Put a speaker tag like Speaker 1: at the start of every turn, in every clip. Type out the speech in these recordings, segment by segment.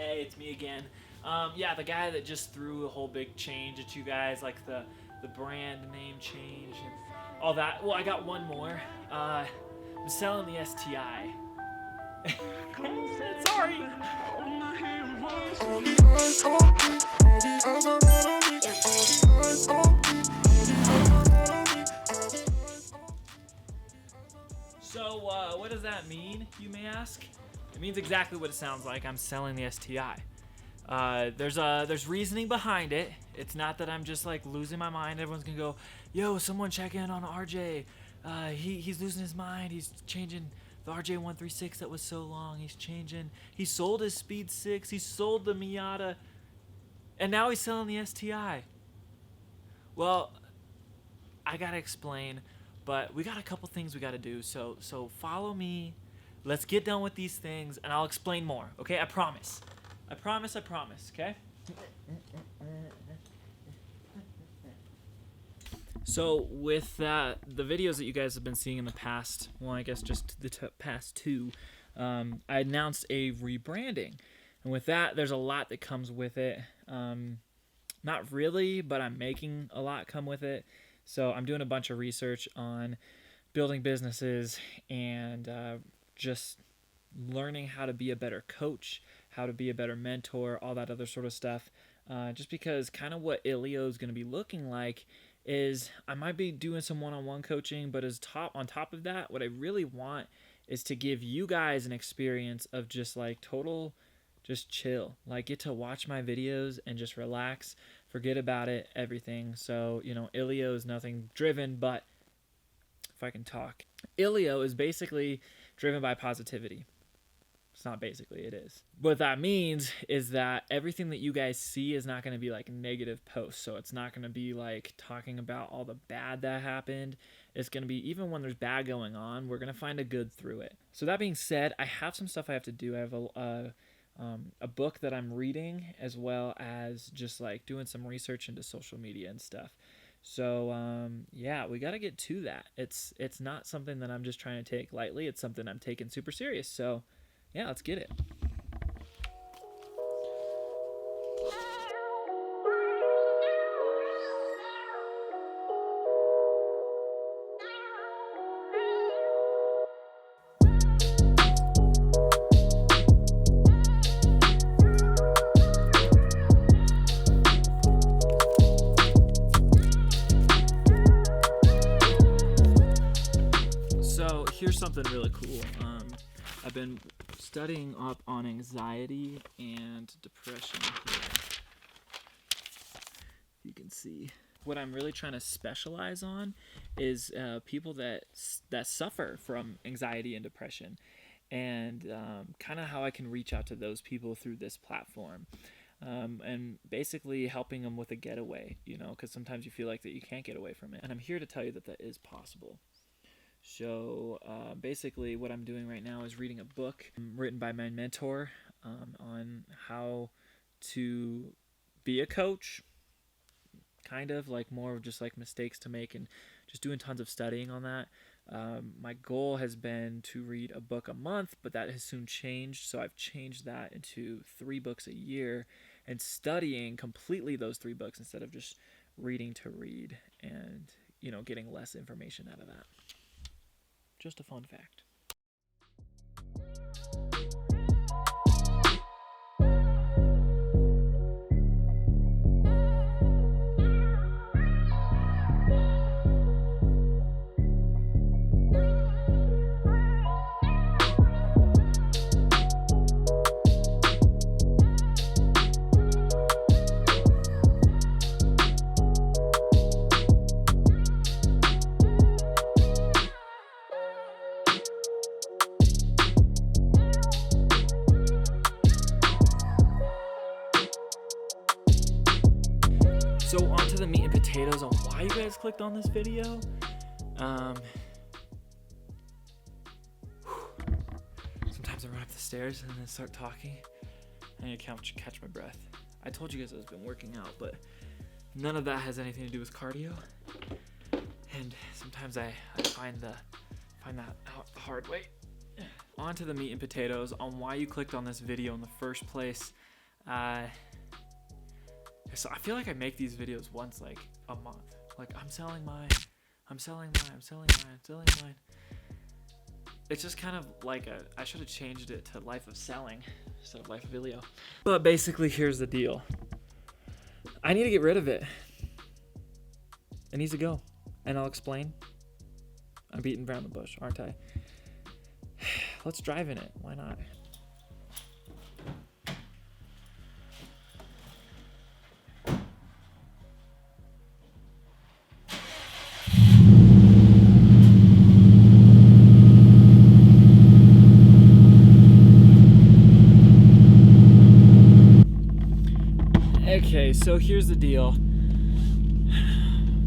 Speaker 1: Hey, it's me again. Yeah, the guy that just threw a whole big change at you guys, like the brand name change and all that. Well, I got one more. I'm selling the STI. Sorry. So, what does that mean, you may ask? It means exactly what it sounds like. I'm selling the STI. There's reasoning behind it. It's not that I'm just like losing my mind. Everyone's gonna go, yo, someone check in on RJ. He's losing his mind. He's changing the RJ136 that was so long. He's changing. He sold his Speed 6. He sold the Miata, and now he's selling the STI. Well, I gotta explain, but we got a couple things we gotta do. So follow me. Let's get done with these things, and I'll explain more. Okay, I promise. I promise, okay? So with the videos that you guys have been seeing in the past, well, I guess just the past two, I announced a rebranding. And with that, there's a lot that comes with it. Not really, but I'm making a lot come with it. So I'm doing a bunch of research on building businesses and just learning how to be a better coach, how to be a better mentor, all that other sort of stuff. Just because kind of what Ilio is going to be looking like is I might be doing some one-on-one coaching, but on top of that, what I really want is to give you guys an experience of just like total, just chill. Like get to watch my videos and just relax, forget about it, everything. So, Ilio is nothing driven, but if I can talk. Ilio is basically driven by positivity. It's not basically, it is. What that means is that everything that you guys see is not going to be like negative posts. So it's not going to be like talking about all the bad that happened. It's going to be, even when there's bad going on, we're going to find a good through it. So that being said, I have some stuff I have to do. I have a book that I'm reading, as well as just like doing some research into social media and stuff. So yeah, we got to get to that. It's not something that I'm just trying to take lightly. It's something I'm taking super serious. So yeah, let's get it. So here's something really cool. I've been studying up on anxiety and depression here. You can see what I'm really trying to specialize on is people that suffer from anxiety and depression, and kind of how I can reach out to those people through this platform, and basically helping them with a getaway, because sometimes you feel like that you can't get away from it, and I'm here to tell you that that is possible. So basically what I'm doing right now is reading a book written by my mentor on how to be a coach, kind of like more of just like mistakes to make, and just doing tons of studying on that. My goal has been to read a book a month, but that has soon changed. So I've changed that into 3 books a year and studying completely those 3 books instead of just reading to read and, getting less information out of that. Just a fun fact. So onto the meat and potatoes on why you guys clicked on this video. Sometimes I run up the stairs and then start talking. I need to catch my breath. I told you guys I've been working out, but none of that has anything to do with cardio. And sometimes I find that out the hard way. On to the meat and potatoes on why you clicked on this video in the first place. So I feel like I make these videos once like a month. Like I'm selling mine. It's just kind of like I should have changed it to life of selling instead of life of video. But basically here's the deal. I need to get rid of it. It needs to go. And I'll explain. I'm beating around the bush, aren't I? Let's drive in it. Why not? Okay, so here's the deal.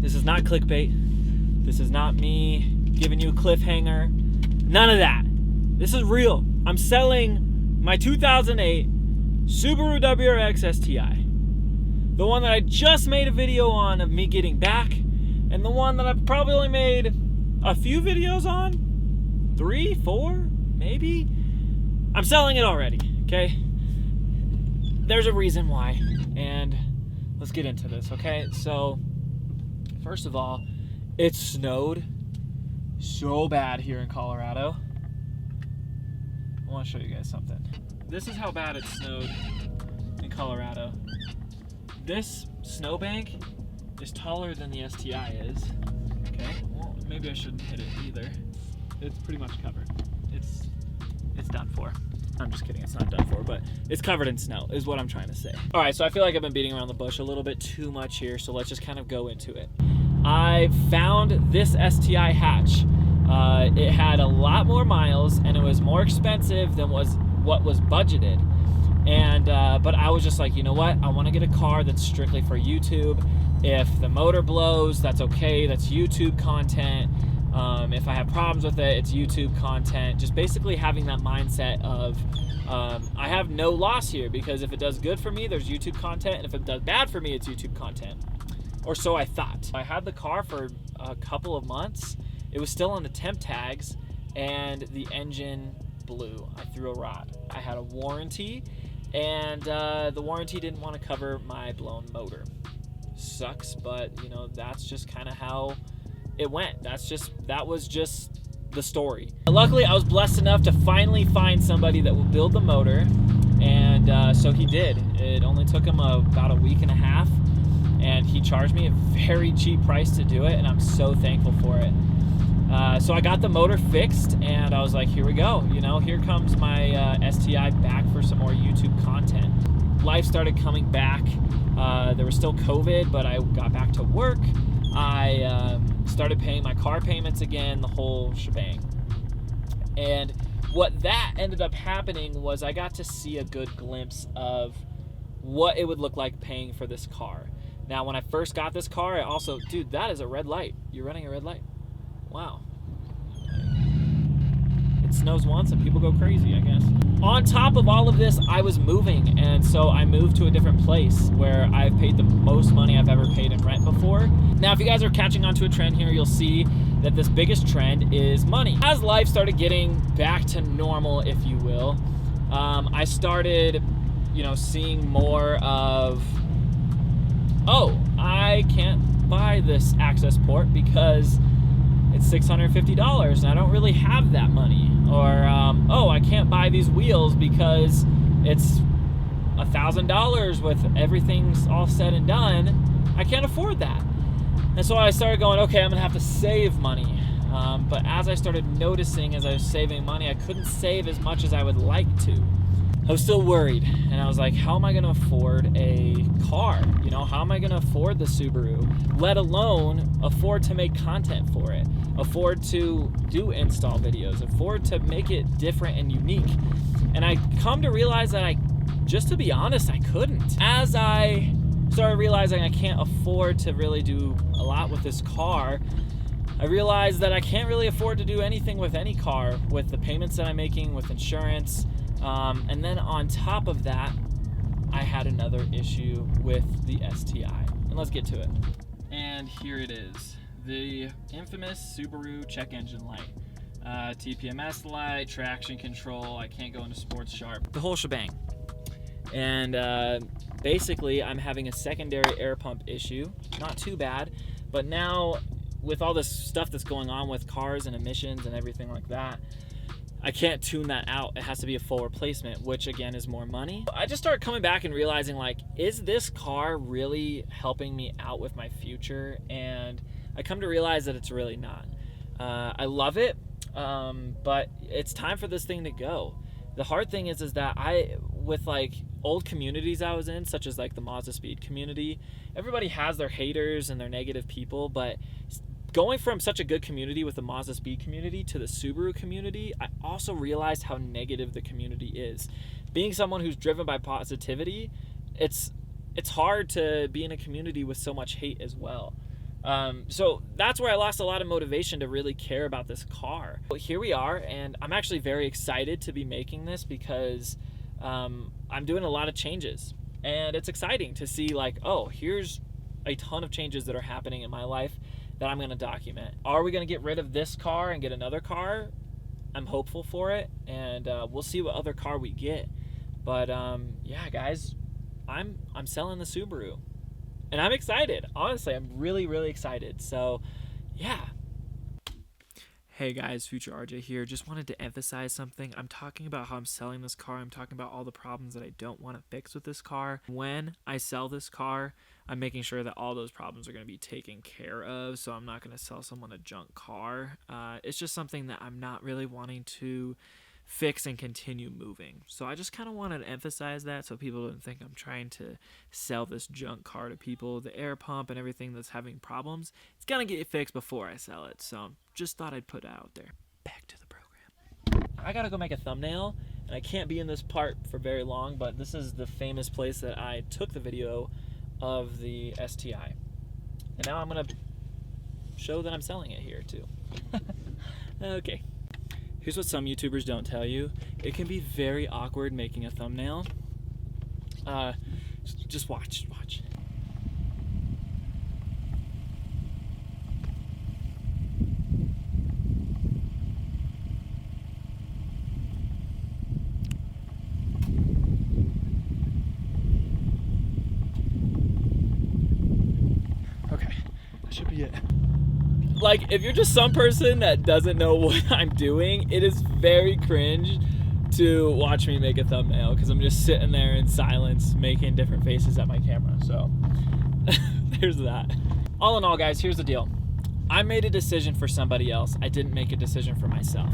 Speaker 1: This is not clickbait. This is not me giving you a cliffhanger. None of that. This is real. I'm selling my 2008 Subaru WRX STI. The one that I just made a video on of me getting back, and the one that I've probably only made a few videos on. 3, 4, maybe? I'm selling it already, okay? There's a reason why, and let's get into this, okay? So, first of all, it snowed so bad here in Colorado. I want to show you guys something. This is how bad it snowed in Colorado. This snowbank is taller than the STI is. Okay, well, maybe I shouldn't hit it either. It's pretty much covered. It's done for. I'm just kidding, it's not done for, but it's covered in snow is what I'm trying to say. All right, so I feel like I've been beating around the bush a little bit too much here, so let's just kind of go into it. I found this STI hatch. It had a lot more miles and it was more expensive than what was budgeted. And but I was just like, you know what? I want to get a car that's strictly for YouTube. If the motor blows, that's okay. That's YouTube content. If I have problems with it, it's YouTube content. Just basically having that mindset of I have no loss here, because if it does good for me, there's YouTube content, and if it does bad for me, it's YouTube content. Or so I thought. I had the car for a couple of months. It was still on the temp tags, and the engine blew. I threw a rod. I had a warranty, and the warranty didn't want to cover my blown motor. Sucks, but you know, that's just kind of how it went. That was just the story. Luckily, I was blessed enough to finally find somebody that will build the motor, and so he did. It only took him about a week and a half, and he charged me a very cheap price to do it, and I'm so thankful for it. So I got the motor fixed, and I was like, here we go. You know, here comes my STI back for some more YouTube content. Life started coming back. There was still COVID, but I got back to work. I started paying my car payments again, the whole shebang. And what that ended up happening was I got to see a good glimpse of what it would look like paying for this car. Now, when I first got this car, I also, dude, that is a red light. You're running a red light. Wow. It snows once and people go crazy, I guess. On top of all of this, I was moving, and so I moved to a different place where I've paid the most money I've ever paid in rent before. Now, if you guys are catching on to a trend here, you'll see that this biggest trend is money. As life started getting back to normal, if you will, I started, you know, seeing more of, oh, I can't buy this access port because it's $650 and I don't really have that money. Or, oh, I can't buy these wheels because it's $1,000 with everything's all said and done. I can't afford that. And so I started going, okay, I'm gonna have to save money. But as I started noticing as I was saving money, I couldn't save as much as I would like to. I was still worried, and I was like, how am I gonna afford a car? You know, how am I gonna afford the Subaru, let alone afford to make content for it, afford to do install videos, afford to make it different and unique? And I come to realize that just to be honest, I couldn't. As I started realizing I can't afford to really do a lot with this car, I realized that I can't really afford to do anything with any car, with the payments that I'm making, with insurance. And then on top of that, I had another issue with the STI. And let's get to it. And here it is. The infamous Subaru check engine light. TPMS light, traction control, I can't go into sports sharp. The whole shebang. And basically I'm having a secondary air pump issue. Not too bad, but now with all this stuff that's going on with cars and emissions and everything like that, I can't tune that out. It has to be a full replacement, which again is more money. I just started coming back and realizing, like, is this car really helping me out with my future? And I come to realize that it's really not. I love it, but it's time for this thing to go. The hard thing is that with like old communities I was in, such as like the Mazda Speed community, everybody has their haters and their negative people, but going from such a good community with the Mazda Speed community to the Subaru community, I also realized how negative the community is. Being someone who's driven by positivity, it's hard to be in a community with so much hate as well. So that's where I lost a lot of motivation to really care about this car. But here we are, and I'm actually very excited to be making this because I'm doing a lot of changes. And it's exciting to see, like, oh, here's a ton of changes that are happening in my life that I'm going to document. Are we going to get rid of this car and get another car? I'm hopeful for it, and we'll see what other car we get. But yeah, guys, I'm selling the Subaru. And I'm excited. Honestly, I'm really, really excited. So, yeah. Hey guys, Future RJ here. Just wanted to emphasize something. I'm talking about how I'm selling this car. I'm talking about all the problems that I don't want to fix with this car. When I sell this car, I'm making sure that all those problems are going to be taken care of. So I'm not going to sell someone a junk car. It's just something that I'm not really wanting to fix and continue moving. So I just kind of wanted to emphasize that so people don't think I'm trying to sell this junk car to people. The air pump and everything that's having problems, it's going to get fixed before I sell it. So just thought I'd put it out there. Back to the program. I got to go make a thumbnail, and I can't be in this part for very long, but this is the famous place that I took the video of the STI. And now I'm going to show that I'm selling it here too. Okay. Here's what some YouTubers don't tell you. It can be very awkward making a thumbnail. Just watch. Okay, that should be it. Like, if you're just some person that doesn't know what I'm doing, it is very cringe to watch me make a thumbnail because I'm just sitting there in silence making different faces at my camera. So there's that. All in all, guys, here's the deal. I made a decision for somebody else. I didn't make a decision for myself.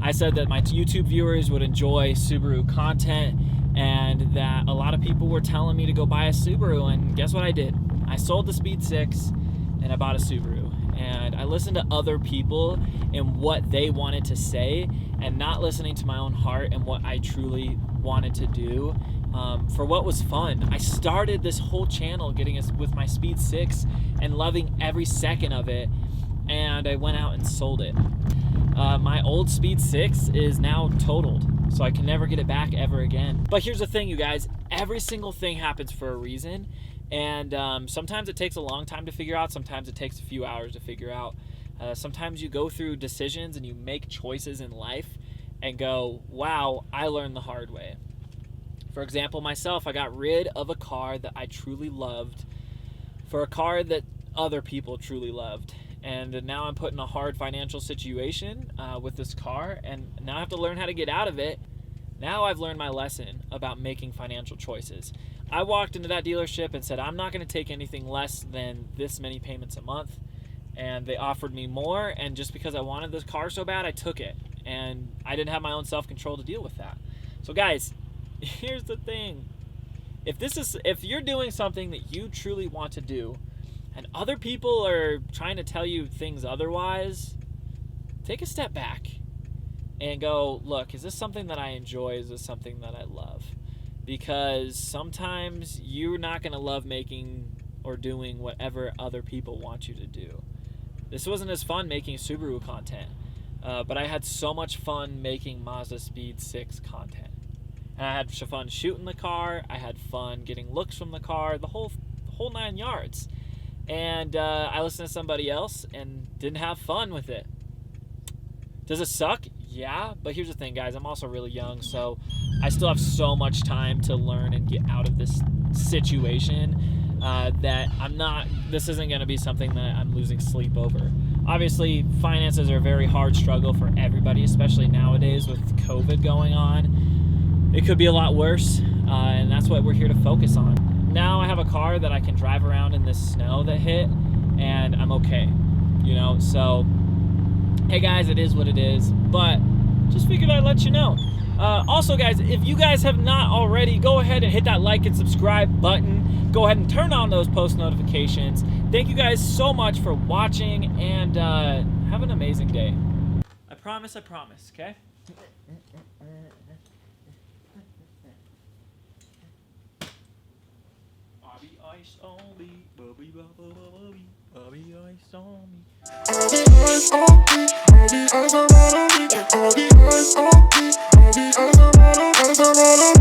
Speaker 1: I said that my YouTube viewers would enjoy Subaru content and that a lot of people were telling me to go buy a Subaru, and guess what I did? I sold the Speed 6 and I bought a Subaru. And I listened to other people and what they wanted to say, and not listening to my own heart and what I truly wanted to do for what was fun. I started this whole channel getting us with my Speed 6 and loving every second of it, and I went out and sold it. My old Speed 6 is now totaled, so I can never get it back ever again. But here's the thing, you guys. Every single thing happens for a reason. And sometimes it takes a long time to figure out. Sometimes it takes a few hours to figure out. Sometimes you go through decisions and you make choices in life and go, wow, I learned the hard way. For example, myself, I got rid of a car that I truly loved for a car that other people truly loved. And now I'm put in a hard financial situation with this car, and now I have to learn how to get out of it. Now I've learned my lesson about making financial choices. I walked into that dealership and said, I'm not going to take anything less than this many payments a month. And they offered me more, and just because I wanted this car so bad, I took it. And I didn't have my own self-control to deal with that. So guys, here's the thing. If you're doing something that you truly want to do, and other people are trying to tell you things otherwise, take a step back and go, look, is this something that I enjoy? Is this something that I love? Because sometimes you're not going to love making or doing whatever other people want you to do. This wasn't as fun making Subaru content, but I had so much fun making Mazda Speed 6 content. And I had fun shooting the car, I had fun getting looks from the car, the whole 9 yards. And I listened to somebody else and didn't have fun with it. Does it suck? Yeah, but here's the thing, guys. I'm also really young, so I still have so much time to learn and get out of this situation that this isn't going to be something that I'm losing sleep over. Obviously, finances are a very hard struggle for everybody, especially nowadays with COVID going on. It could be a lot worse, and that's what we're here to focus on. Now I have a car that I can drive around in this snow that hit, and I'm okay, you know, so hey guys, it is what it is, but just figured I'd let you know. Also guys, if you guys have not already, go ahead and hit that like and subscribe button. Go ahead and turn on those post notifications. Thank you guys so much for watching, and have an amazing day. I promise, okay? Bobby ice on me, Bobby ice on me.
Speaker 2: All the eyes on me, all the eyes are on me, all the eyes on me, all the eyes are on me.